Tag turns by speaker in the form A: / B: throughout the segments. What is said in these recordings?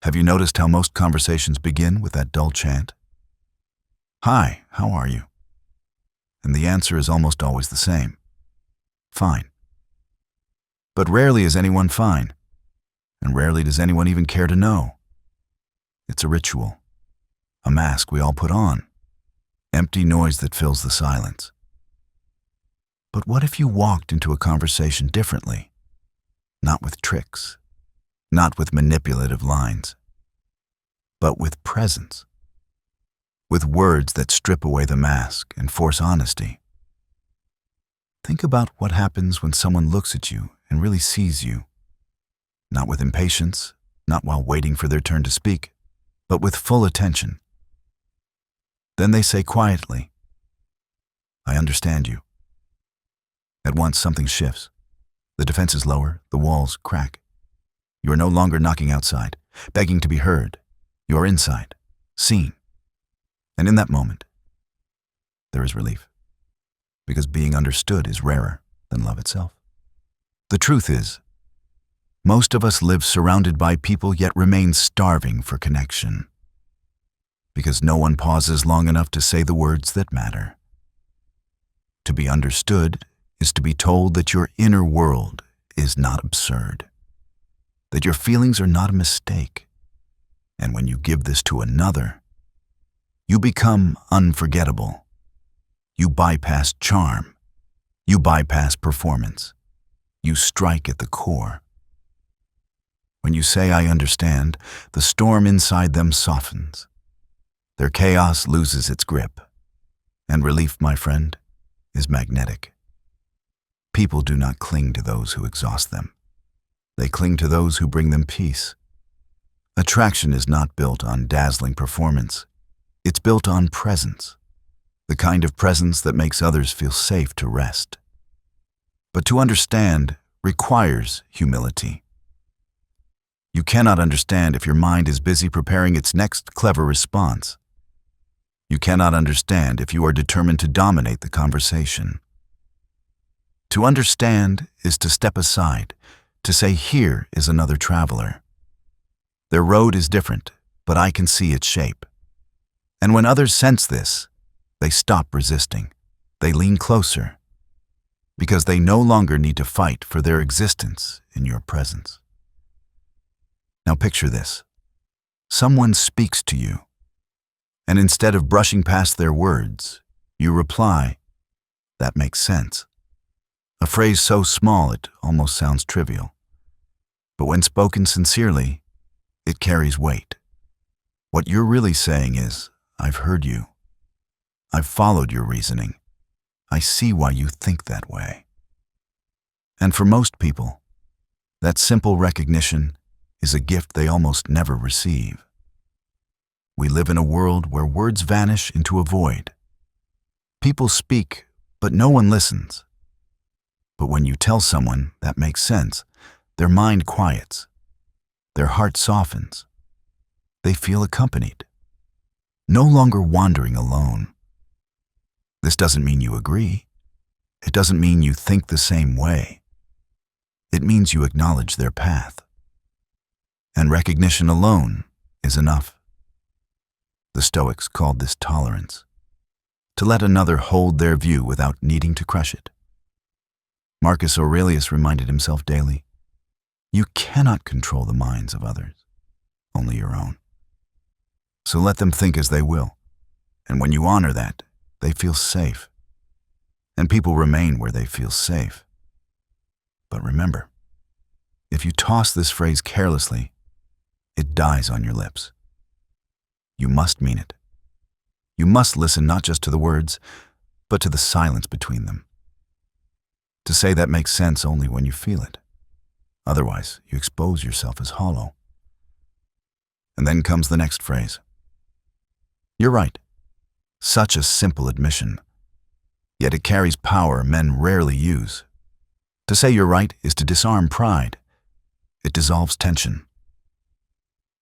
A: Have you noticed how most conversations begin with that dull chant? Hi, how are you? And the answer is almost always the same. Fine. But rarely is anyone fine, and rarely does anyone even care to know. It's a ritual, a mask we all put on, empty noise that fills the silence. But what if you walked into a conversation differently? Not with tricks, not with manipulative lines, but with presence, with words that strip away the mask and force honesty. Think about what happens when someone looks at you and really sees you, not with impatience, not while waiting for their turn to speak, but with full attention. Then they say quietly, "I understand you." At once something shifts. The defenses lower, the walls crack. You are no longer knocking outside, begging to be heard. You are inside, seen. And in that moment, there is relief, because being understood is rarer than love itself. The truth is, most of us live surrounded by people yet remain starving for connection, because no one pauses long enough to say the words that matter. To be understood is to be told that your inner world is not absurd, that your feelings are not a mistake. And when you give this to another, you become unforgettable. You bypass charm. You bypass performance. You strike at the core. When you say, "I understand," the storm inside them softens. Their chaos loses its grip. And relief, my friend, is magnetic. People do not cling to those who exhaust them. They cling to those who bring them peace. Attraction is not built on dazzling performance. It's built on presence, the kind of presence that makes others feel safe to rest. But to understand requires humility. You cannot understand if your mind is busy preparing its next clever response. You cannot understand if you are determined to dominate the conversation. To understand is to step aside, to say, "Here is another traveler. Their road is different, but I can see its shape." And when others sense this, they stop resisting. They lean closer, because they no longer need to fight for their existence in your presence. Now picture this. Someone speaks to you, and instead of brushing past their words, you reply, "That makes sense." A phrase so small it almost sounds trivial. But when spoken sincerely, it carries weight. What you're really saying is, "I've heard you. I've followed your reasoning. I see why you think that way." And for most people, that simple recognition is a gift they almost never receive. We live in a world where words vanish into a void. People speak, but no one listens. But when you tell someone that makes sense, their mind quiets. Their heart softens. They feel accompanied, no longer wandering alone. This doesn't mean you agree. It doesn't mean you think the same way. It means you acknowledge their path. And recognition alone is enough. The Stoics called this tolerance, to let another hold their view without needing to crush it. Marcus Aurelius reminded himself daily, you cannot control the minds of others, only your own. So let them think as they will, and when you honor that, they feel safe. And people remain where they feel safe. But remember, if you toss this phrase carelessly, it dies on your lips. You must mean it. You must listen not just to the words, but to the silence between them. To say that makes sense only when you feel it. Otherwise, you expose yourself as hollow. And then comes the next phrase. You're right. Such a simple admission. Yet it carries power men rarely use. To say you're right is to disarm pride. It dissolves tension.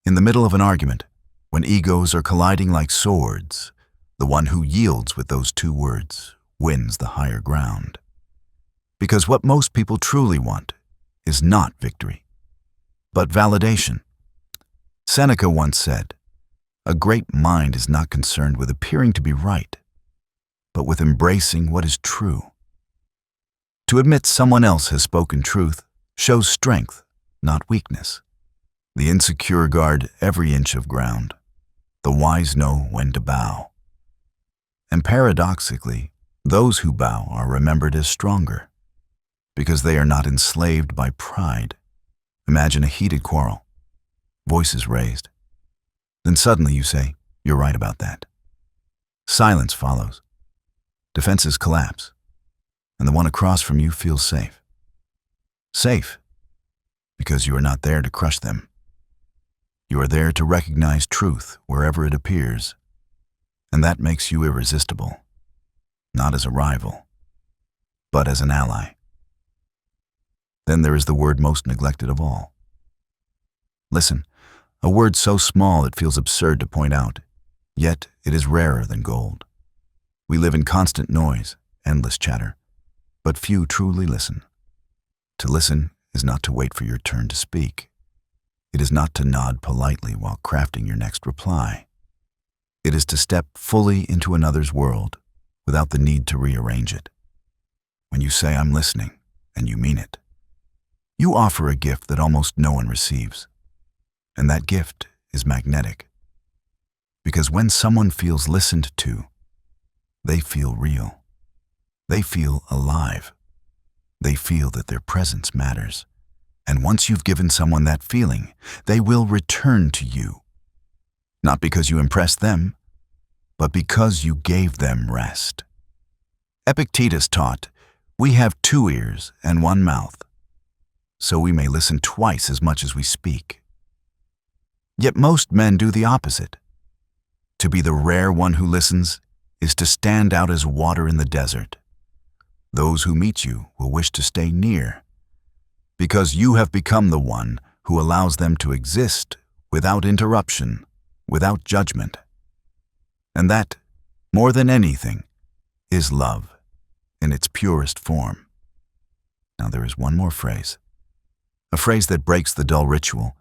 A: In the middle of an argument, when egos are colliding like swords, the one who yields with those two words wins the higher ground. Because what most people truly want is not victory, but validation. Seneca once said, "A great mind is not concerned with appearing to be right, but with embracing what is true." To admit someone else has spoken truth shows strength, not weakness. The insecure guard every inch of ground. The wise know when to bow. And paradoxically, those who bow are remembered as stronger, because they are not enslaved by pride. Imagine a heated quarrel, voices raised. Then suddenly you say, "You're right about that." Silence follows. Defenses collapse, and the one across from you feels safe. Safe, because you are not there to crush them. You are there to recognize truth wherever it appears, and that makes you irresistible, not as a rival, but as an ally. Then there is the word most neglected of all. Listen, a word so small it feels absurd to point out, yet it is rarer than gold. We live in constant noise, endless chatter, but few truly listen. To listen is not to wait for your turn to speak. It is not to nod politely while crafting your next reply. It is to step fully into another's world without the need to rearrange it. When you say, "I'm listening," and you mean it, you offer a gift that almost no one receives. And that gift is magnetic. Because when someone feels listened to, they feel real. They feel alive. They feel that their presence matters. And once you've given someone that feeling, they will return to you. Not because you impressed them, but because you gave them rest. Epictetus taught, "We have 2 ears and 1 mouth, so we may listen twice as much as we speak." Yet most men do the opposite. To be the rare one who listens is to stand out as water in the desert. Those who meet you will wish to stay near, because you have become the one who allows them to exist without interruption, without judgment. And that, more than anything, is love in its purest form. Now there is one more phrase, a phrase that breaks the dull ritual,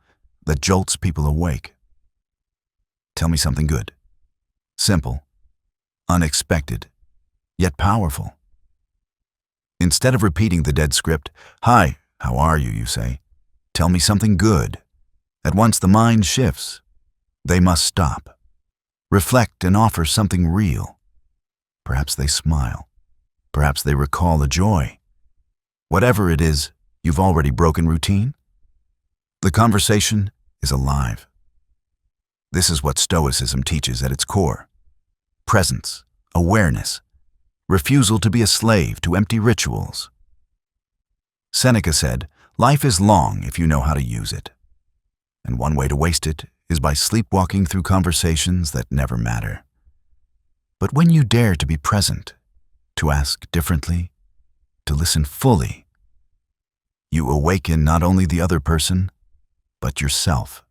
A: that jolts people awake. Tell me something good. Simple, unexpected, yet powerful. Instead of repeating the dead script, "Hi, how are you?" you say, "Tell me something good." At once the mind shifts. They must stop, reflect, and offer something real. Perhaps they smile. Perhaps they recall a joy. Whatever it is, you've already broken routine. The conversation is alive. This is what Stoicism teaches at its core. Presence, awareness, refusal to be a slave to empty rituals. Seneca said, "Life is long if you know how to use it." And one way to waste it is by sleepwalking through conversations that never matter. But when you dare to be present, to ask differently, to listen fully, you awaken not only the other person, but yourself.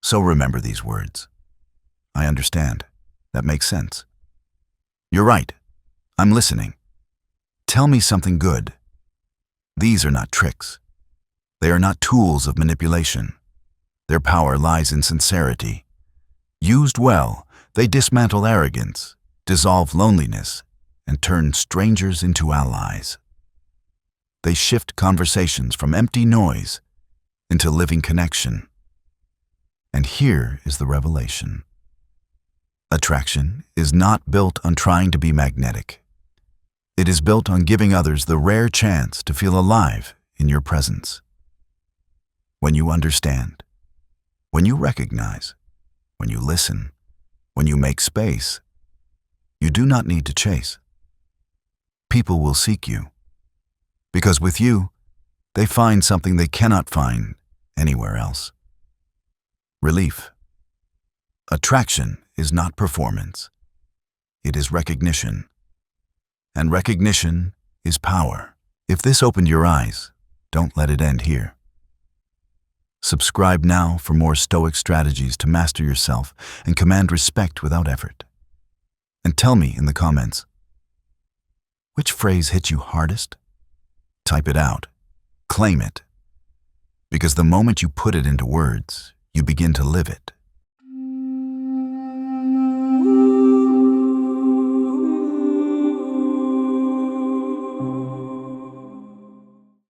A: So remember these words. I understand. That makes sense. You're right. I'm listening. Tell me something good. These are not tricks. They are not tools of manipulation. Their power lies in sincerity. Used well, they dismantle arrogance, dissolve loneliness, and turn strangers into allies. They shift conversations from empty noise into living connection. And here is the revelation. Attraction is not built on trying to be magnetic. It is built on giving others the rare chance to feel alive in your presence. When you understand, when you recognize, when you listen, when you make space, you do not need to chase. People will seek you, because with you, they find something they cannot find anywhere else. Relief. Attraction is not performance. It is recognition. And recognition is power. If this opened your eyes, don't let it end here. Subscribe now for more Stoic strategies to master yourself and command respect without effort. And tell me in the comments, which phrase hit you hardest? Type it out. Claim it. Because the moment you put it into words, you begin to live it.